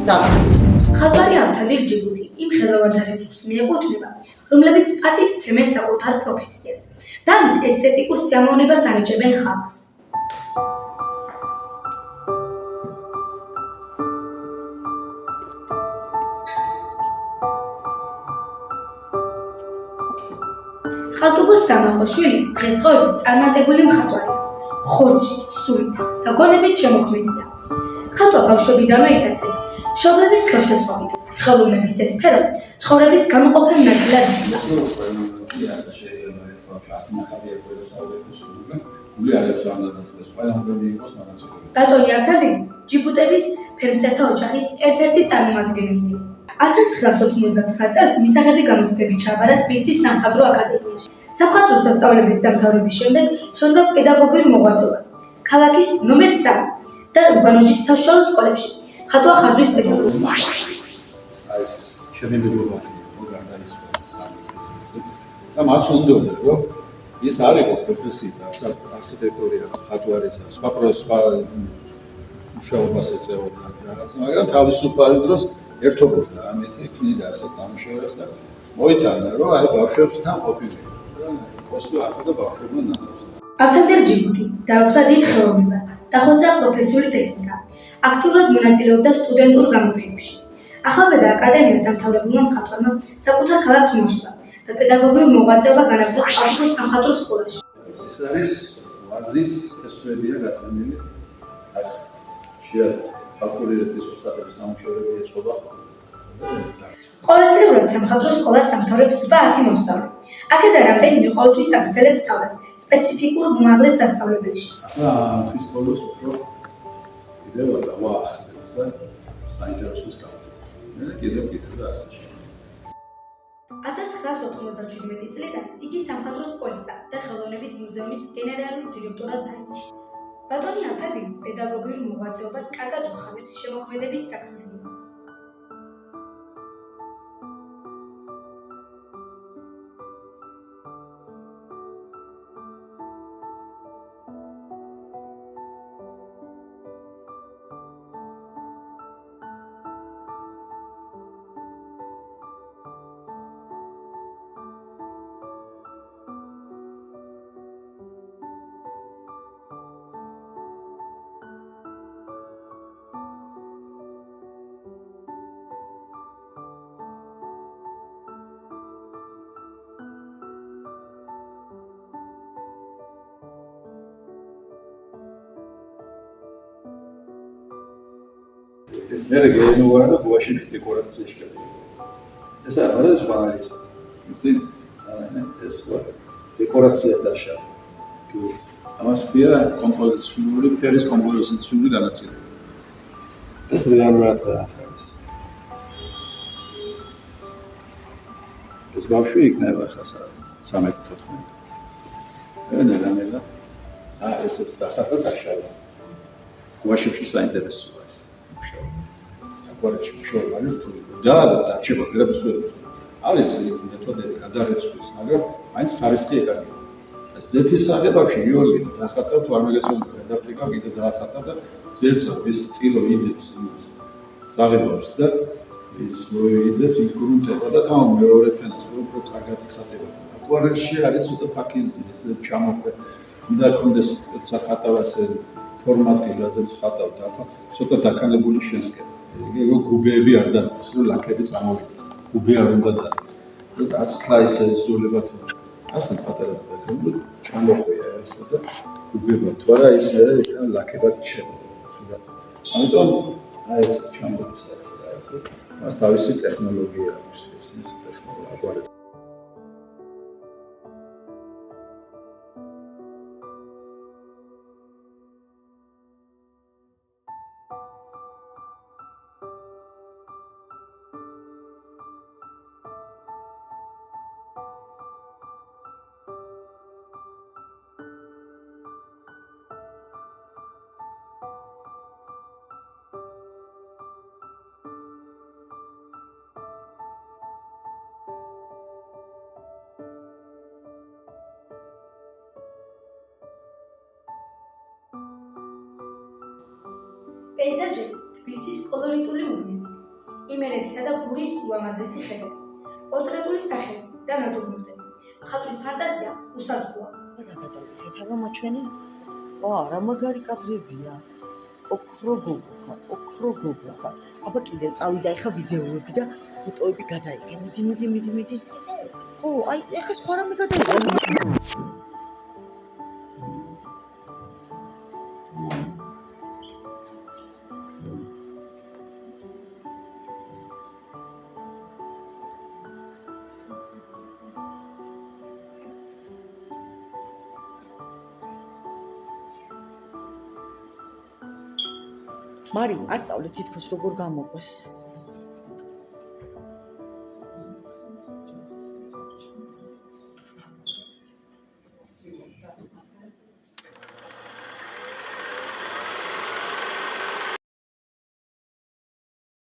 ხატვარი ავთანდილ ჯიბუთი იმ ხელოვანთა რიცხვს მიეკუთვნება, რომლებიც პატივსცემენ საკუთარ პროფესიას და ამით ესთეტიკურ სიამოვნებას ანიჭებენ ხალხს. წყალტუბოს სამახოშვილი დღესდღეობით წარმატებული მხატვარია, ხორცით, სულით და გონებით შემოქმედია. ხატვა ბავშვობიდანვე იტაცება, მშობლების ხელშეწყობით, ხელოვნების ეს სფერო ცხოვრების განუყოფელ ნაწილად იქცა. ბატონი ავთანდილი ჯიბუტების ფერმწერთა ოჯახის ერთ-ერთი წარმომადგენელია. 1999 წელს მისაღები გამოცდები ჩააბარა თბილისის სამხატვრო აკადემიაში. სამხატვრო სასწავლებლის დამთავრების შემდეგ შეუდგა პედაგოგიურ მოღვაწეობას ქალაქის ნომერ 3 და უბანოჯის საშუალო სკოლებში. ხატვა ხაზვის პედაგოგი. ჩემი მეგობარი გარდაიცვალა სამწუხაროდ და მას უნდოდა რომ ის არ იყო პროფესია, არქიტექტორია, ხატვარისა, სხვა მუშაობას ეწეოდა რაღაცა, მაგრამ თავისუფალი დროს ერთობოდა ამეთი ქნიდა ასეთ ნამუშევრებს და მოიტანა რომ აი ბავშვებთან ყოფილიყო და კოსტო ახლა ბავშვებმა ნახავს. ავთანდილ ჯიბუთი დაუწყდა დიდ ხელოვნებას, დახვეწა პროფესიული ტექნიკა, აქტიურად მონაწილეობდა სტუდენტურ გამოფენებში. ახალბედა აკადემია დამთავრებულმა მხატვარმა საკუთარ ქალაქს მოაშორა და პედაგოგიურ მოღვაწეობა განაგრძო წყალტუბოს სამხატვრო სკოლაში. ეს არის ვაზის ესვებია გაწმენდილი. აი შეიძლება ფაქტორირების უსტატების ნამუშევრები ეწყობა. ყოველწლიურად სამხატვრო სკოლას ამთავრებს 8-10 მოსწავლე. აქედან რამდენიმე ყოველთვის აგრძელებს სწავლას სპეციფიკურ უმაღლეს სასწავლებელში. ახლა თვის ბოლოს უფრო კიდევ დავაახლებს და საინტერესოს გავთ. მე კიდევ და ასე შემდეგ. 1997 წლიდან იგი სამხატვრო სკოლისა და ხელოვნების მუზეუმის გენერალურ დირექტორად დაინიშნა. ბატონი ავთანდილი პედაგოგიურ მოღვაწეობას კარგად უხამებს შემოქმედებით საქმიანობას. მე რეგიონოვანი და გუაში დეკორაციაში გადავიდა. ეს არა ზღვანალის. ეს დეკორაცია დაშა. ამას ქვია კომპოზიციური, ფერის კომპოზიციური განაწილება. ეს რეალურად ახალს. ეს ბავშვი იქნება ხა 13-14. ნელა. ეს ახლა დაშალა. გუაშებში საინტერესოა. Aquareci მშოვანი რთული და დაჩება გრაფის ვერ არის მეთოდები გადარეცხვის, მაგრამ მაინც ხარისხი ეკარგება. ზეთის საღებავში იოლია დახატა თუ არ მეგეცონა გადაფრიკა კიდე დაახატა და ძელს ის სტილო იდებს იმას საღებავს და ის მოიდებს იგრუნტება და თან მეორე ფენას უფრო კარგად იხატება. აკვარელში არის ცოტა ფაქიზი, ეს ჩამოყვე უნდა კონდეს სახატავას ფორმატი, რასაც ხატავთ ახლა, ცოტა დაკანებული შენსკება. ეგ გუბეები არ დადგეს, რომ ლაქები წამოვიდეს. გუბე არ უნდა დადგეს. და აცლა ისე ზოლებათ ასეთ პატარაზე დაკანებული ჩამოყვია ესა და გუბება თუ არა ის მე იქან ლაქებად ჩება. ამიტომ აი ეს ჩამოდის ასე. მას თავისი ტექნოლოგია აქვს, ეს ტექნოლოგია. პეიზაჟები თბილისის კოლორიტული უბნები, იმერეთისა და გურიის ულამაზესი ხეები, პორტრეტული სახეები და ნატურმორტები. მხატვრის ფანტაზია უსაზღვროა. რა გადავიხეთ აბა მაჩვენე? რა მაგარი კადრებია. ოქრო გოგოხა. აბა კიდევ წავიდა ეხა ვიდეოები და ფოტოები გადაიღე. მიდი. ხო, აი ეხა სხვა რამე გადაიღე. მარი, ასწავლე თითქოს როგორ გამოყვეს.